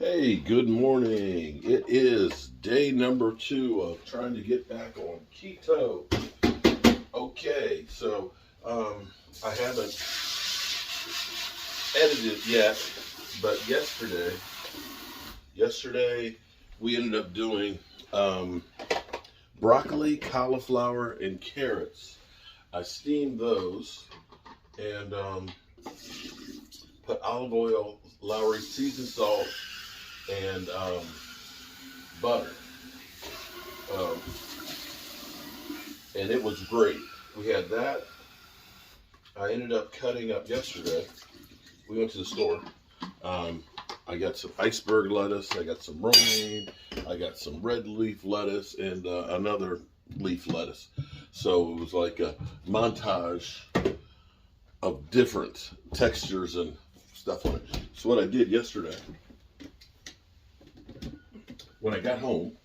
Hey, good morning. It is day number 2 of trying to get back on keto. Okay, so I haven't edited yet, but yesterday we ended up doing broccoli, cauliflower, and carrots. I steamed those and put olive oil, Lowry seasoned salt, and butter, um, and it was great. We had that. I ended up cutting up yesterday. We went to the store. I got some iceberg lettuce. I got some romaine. I got some red leaf lettuce and another leaf lettuce. So it was like a montage of different textures and stuff on it. So what I did yesterday, when I got home,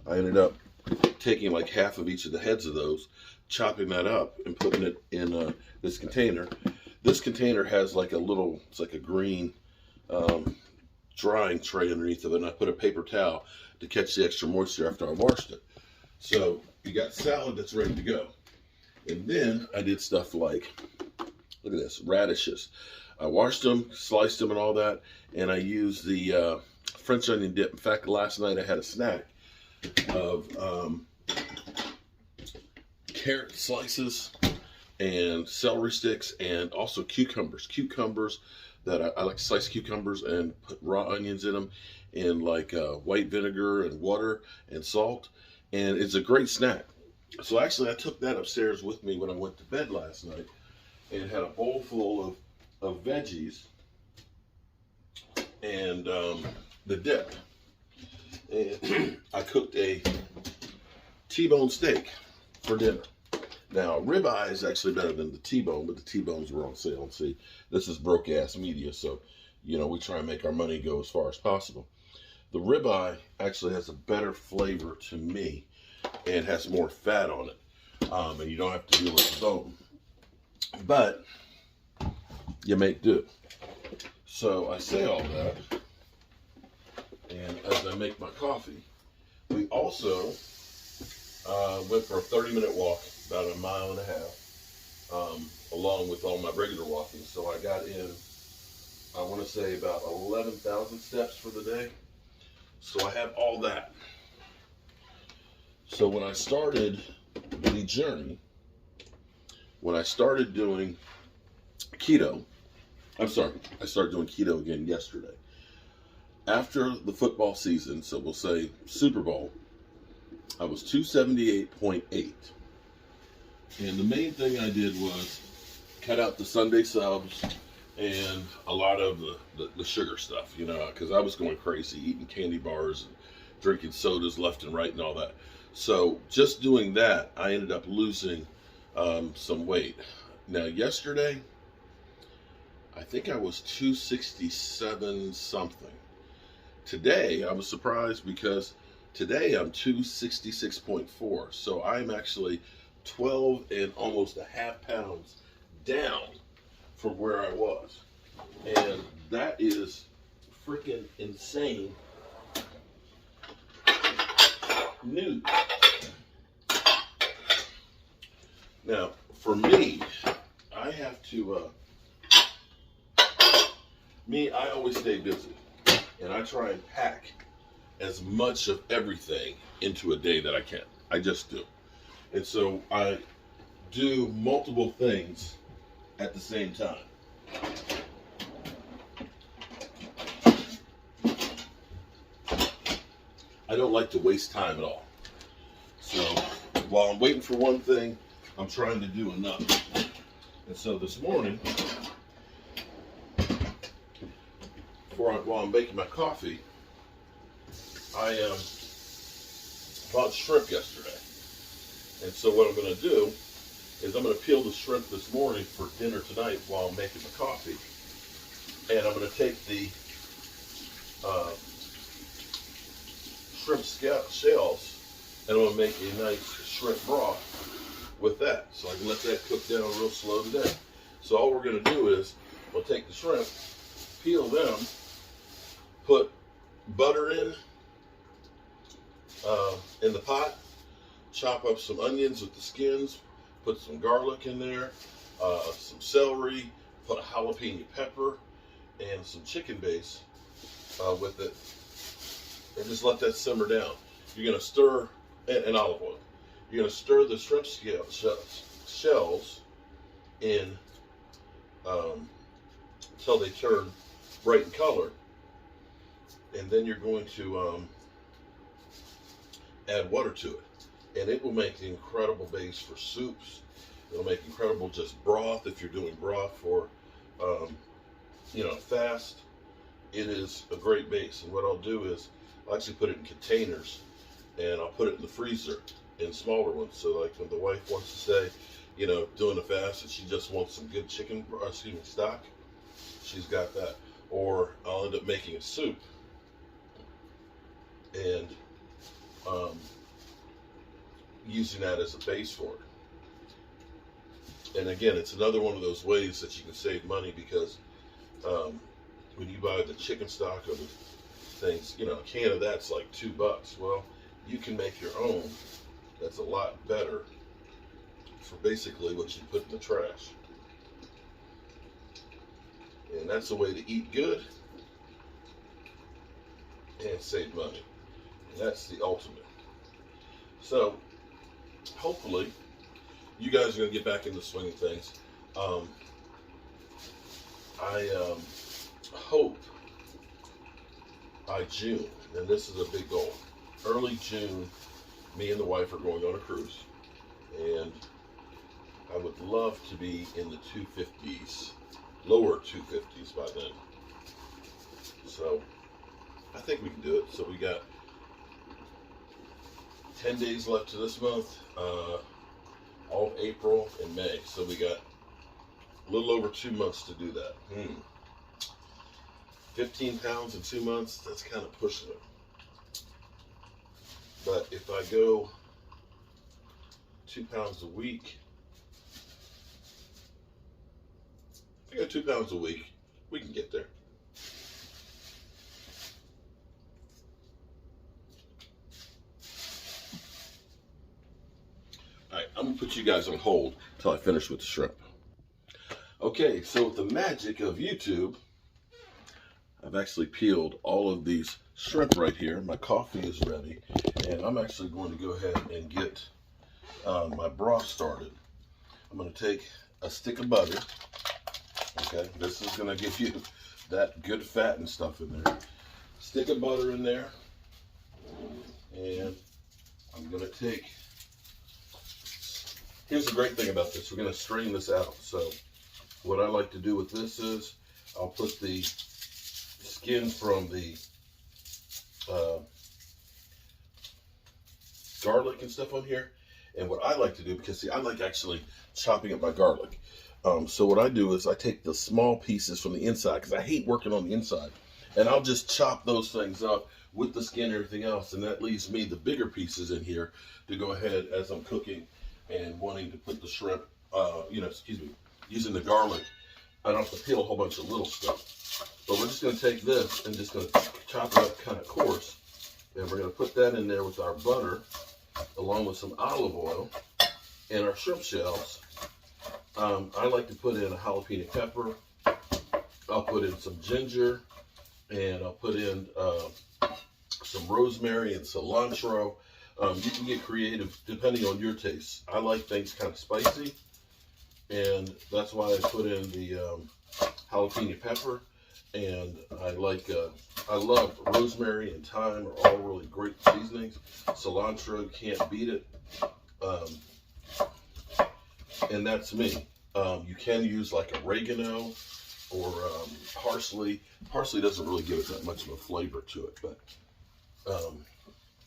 I ended up taking like half of each of the heads of those, chopping that up and putting it in this container. This container has like it's like a green drying tray underneath of it, and I put a paper towel to catch the extra moisture after I washed it. So you got salad that's ready to go. And then I did stuff like, look at this, radishes. I washed them, sliced them and all that, and I used the French onion dip. In fact, last night I had a snack of carrot slices and celery sticks and also cucumbers. Cucumbers that I like to slice cucumbers and put raw onions in them and like white vinegar and water and salt. And it's a great snack. So actually I took that upstairs with me when I went to bed last night and had a bowl full of veggies and the dip. And I cooked a T-bone steak for dinner. Now, ribeye is actually better than the T-bone, but the T-bones were on sale. See, this is broke-ass media, so, we try and make our money go as far as possible. The ribeye actually has a better flavor to me and has more fat on it, and you don't have to deal with the bone. But you make do. So I say all that, and as I make my coffee, we also went for a 30-minute walk, about 1.5 miles, along with all my regular walking. So I got in, I want to say about 11,000 steps for the day. So I have all that. So when I started the journey, when I started doing keto, I started doing keto again yesterday. After the football season, so we'll say Super Bowl, I was 278.8. And the main thing I did was cut out the Sunday subs and a lot of the sugar stuff, because I was going crazy eating candy bars and drinking sodas left and right and all that. So just doing that, I ended up losing some weight. Now yesterday, I think I was 267 something. Today, I was surprised because today I'm 266.4. So I'm actually 12 and almost a half pounds down from where I was. And that is freaking insane news. Now, for me, I have to, I always stay busy. And I try and pack as much of everything into a day that I can. I just do. And so I do multiple things at the same time. I don't like to waste time at all. So while I'm waiting for one thing, I'm trying to do another. And so this morning, while I'm making my coffee, I bought shrimp yesterday. And so what I'm going to do is I'm going to peel the shrimp this morning for dinner tonight while I'm making my coffee. And I'm going to take the shrimp shells and I'm going to make a nice shrimp broth with that. So I can let that cook down real slow today. So all we're going to do is we'll take the shrimp, peel them, Put butter in the pot. Chop up some onions with the skins. Put some garlic in there, some celery. Put a jalapeno pepper and some chicken base with it, and just let that simmer down. You're gonna stir, and olive oil. You're gonna stir the shrimp shells in until they turn bright in color, and then you're going to add water to it, and it will make the incredible base for soups. It'll make incredible just broth if you're doing broth for fast. It is a great base, and what I'll do is I'll actually put it in containers, and I'll put it in the freezer in smaller ones. So like when the wife wants to say, doing a fast and she just wants some good stock, she's got that. Or I'll end up making a soup and using that as a base for it. And again, it's another one of those ways that you can save money, because when you buy the chicken stock or the things, a can of that's like $2. Well, you can make your own. That's a lot better for basically what you put in the trash. And that's a way to eat good and save money. And that's the ultimate. So, hopefully, you guys are going to get back in the swing of things. I hope by June, and this is a big goal, early June, me and the wife are going on a cruise. And I would love to be in the 250s, lower 250s by then. So I think we can do it. So we got 10 days left to this month, all of April and May. So we got a little over 2 months to do that. 15 pounds in 2 months, that's kind of pushing it. But if I go 2 pounds a week, if I go 2 pounds a week, we can get there. All right, I'm gonna put you guys on hold until I finish with the shrimp. Okay, so with the magic of YouTube, I've actually peeled all of these shrimp right here. My coffee is ready, and I'm actually going to go ahead and get my broth started. I'm going to take a stick of butter. Okay, this is going to give you that good fat and stuff in there. Stick of butter in there, and I'm going to take. Here's the great thing about this: we're going to strain this out. So, what I like to do with this is I'll put the skin from the garlic and stuff on here. And what I like to do, because see, I like actually chopping up my garlic. So what I do is I take the small pieces from the inside, because I hate working on the inside. And I'll just chop those things up with the skin and everything else. And that leaves me the bigger pieces in here to go ahead as I'm cooking and wanting to put the shrimp, using the garlic. I don't have to peel a whole bunch of little stuff. But we're just going to take this and just going to chop it up kind of coarse. And we're going to put that in there with our butter, along with some olive oil and our shrimp shells. I like to put in a jalapeno pepper. I'll put in some ginger, and I'll put in some rosemary and cilantro. You can get creative depending on your taste. I like things kind of spicy, and that's why I put in the jalapeno pepper. And I love rosemary and thyme are all really great seasonings. Cilantro, you can't beat it. And that's me. You can use like oregano or parsley. Parsley doesn't really give it that much of a flavor to it, but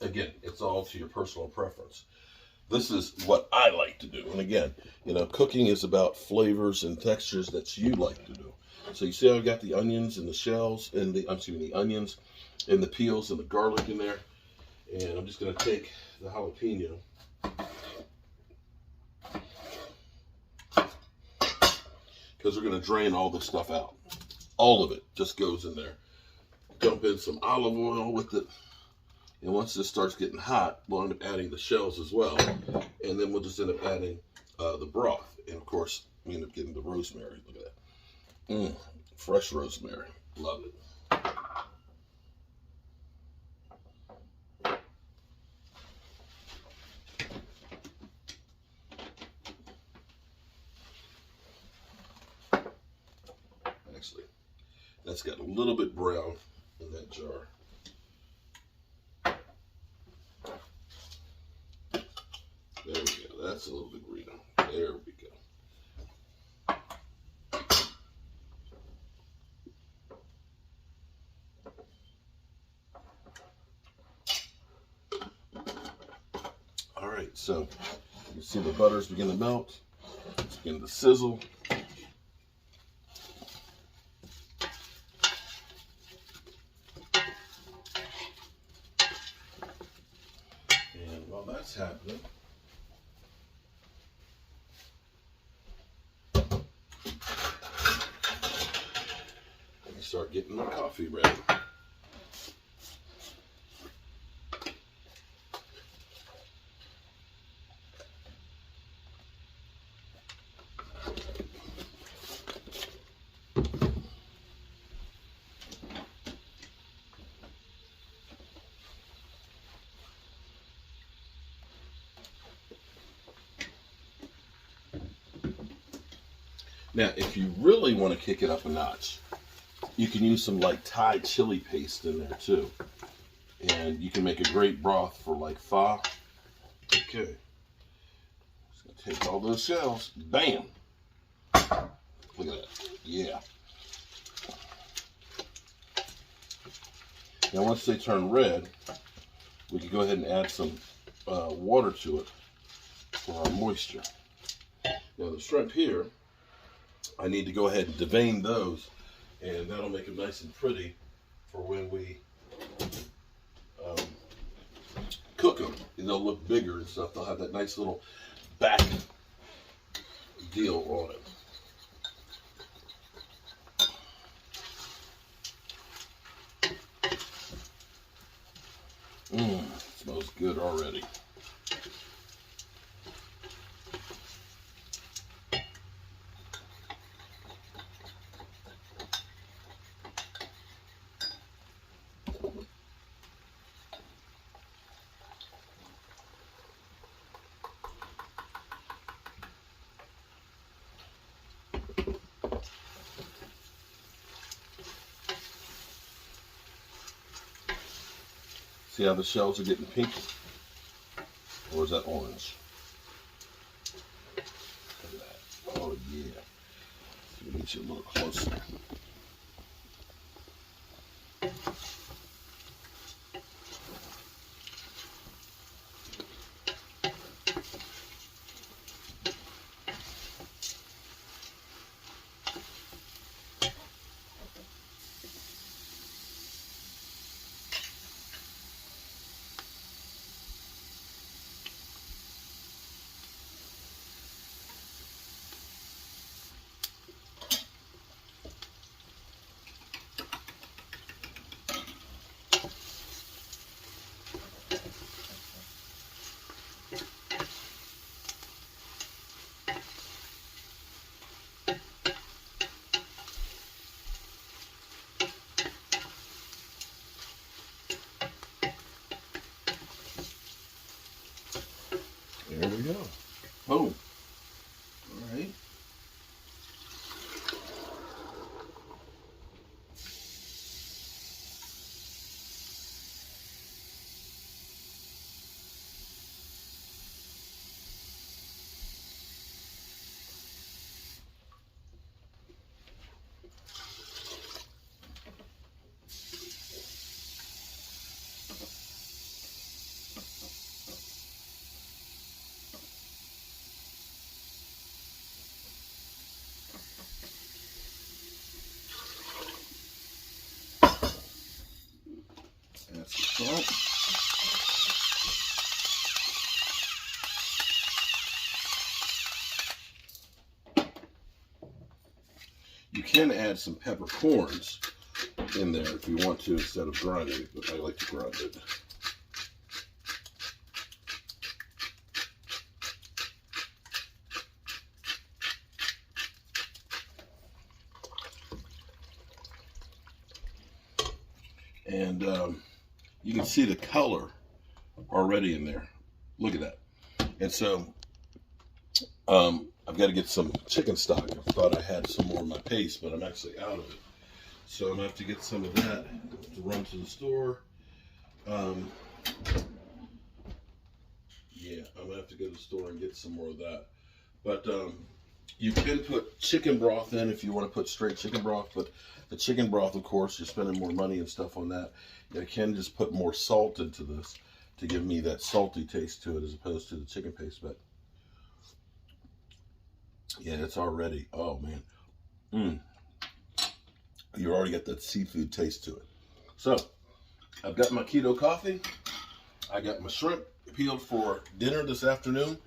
again, it's all to your personal preference. This is what I like to do. And again, cooking is about flavors and textures that you like to do. So you see how I've got the onions and the shells and the onions and the peels and the garlic in there. And I'm just going to take the jalapeno. Because we're going to drain all this stuff out. All of it just goes in there. dump in some olive oil with it. And once this starts getting hot, we'll end up adding the shells as well. And then we'll just end up adding the broth. And of course, we end up getting the rosemary. Look at that. Fresh rosemary. Love it. Actually, that's got a little bit brown in that jar. There we go. That's a little bit greener. There we go. All right, so you see the butter's begin to melt. It's beginning to sizzle. And while that's happening, let me start getting my coffee ready. Now, if you really want to kick it up a notch, you can use some like Thai chili paste in there too. And you can make a great broth for like pho. Okay. Just gonna take all those shells. Bam! Look at that. Yeah. Now once they turn red, we can go ahead and add some water to it for our moisture. Now the shrimp here, I need to go ahead and devein those, and that'll make them nice and pretty for when we cook them. And they'll look bigger and stuff. They'll have that nice little back deal on it. Smells good already. See how the shells are getting pink? Or is that orange? Look at that. Oh yeah. Let me get you a little closer. There we go. Oh, all right. Add some salt. You can add some peppercorns, in there if you want to instead of grinding it, but I like to grind it. And you can see the color already in there. Look at that. And so I've got to get some chicken stock. I thought I had some more in my paste, but I'm actually out of it. So I'm going to have to get some of that to run to the store. Yeah, I'm going to have to go to the store and get some more of that. But you can put chicken broth in if you want to put straight chicken broth, but the chicken broth, of course, you're spending more money and stuff on that. You can just put more salt into this to give me that salty taste to it as opposed to the chicken paste. But yeah, it's already, oh man. You already got that seafood taste to it. So I've got my keto coffee. I got my shrimp peeled for dinner this afternoon.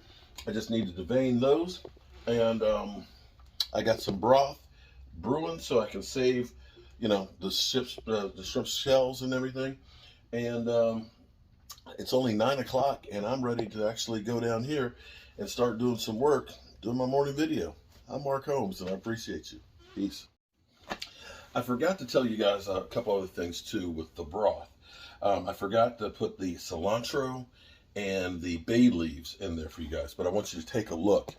I just needed to vein those. And I got some broth brewing so I can save, you know, the shrimp shells and everything. And it's only 9 o'clock and I'm ready to actually go down here and start doing some work, doing my morning video. I'm Mark Holmes and I appreciate you. Peace. I forgot to tell you guys a couple other things too with the broth. I forgot to put the cilantro and the bay leaves in there for you guys, but I want you to take a look.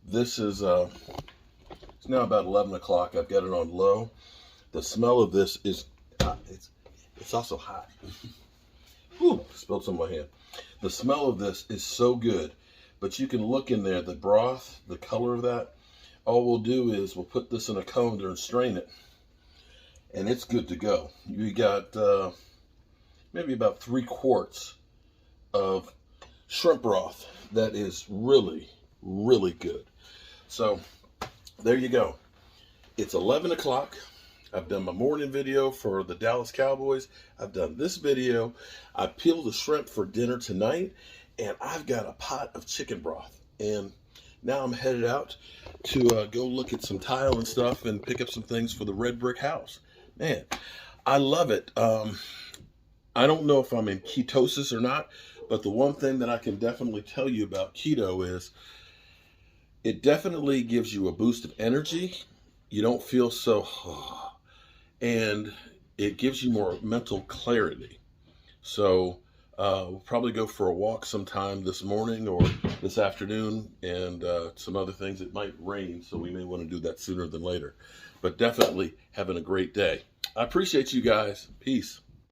This is, it's now about 11 o'clock. I've got it on low. The smell of this is, it's also hot. Whew, spilled some on my hand. The smell of this is so good, but you can look in there, the broth, the color of that. All we'll do is we'll put this in a colander and strain it, and it's good to go. You got maybe about 3 quarts of shrimp broth that is really, really good. So there you go. It's 11 o'clock. I've done my morning video for the Dallas Cowboys. I've done this video. I peeled the shrimp for dinner tonight, and I've got a pot of chicken broth. And now I'm headed out to go look at some tile and stuff and pick up some things for the red brick house. Man, I love it. I don't know if I'm in ketosis or not, but the one thing that I can definitely tell you about keto is it definitely gives you a boost of energy. You don't feel so, and it gives you more mental clarity. So we'll probably go for a walk sometime this morning or this afternoon, and some other things. It might rain, so we may want to do that sooner than later. But definitely having a great day. I appreciate you guys. Peace.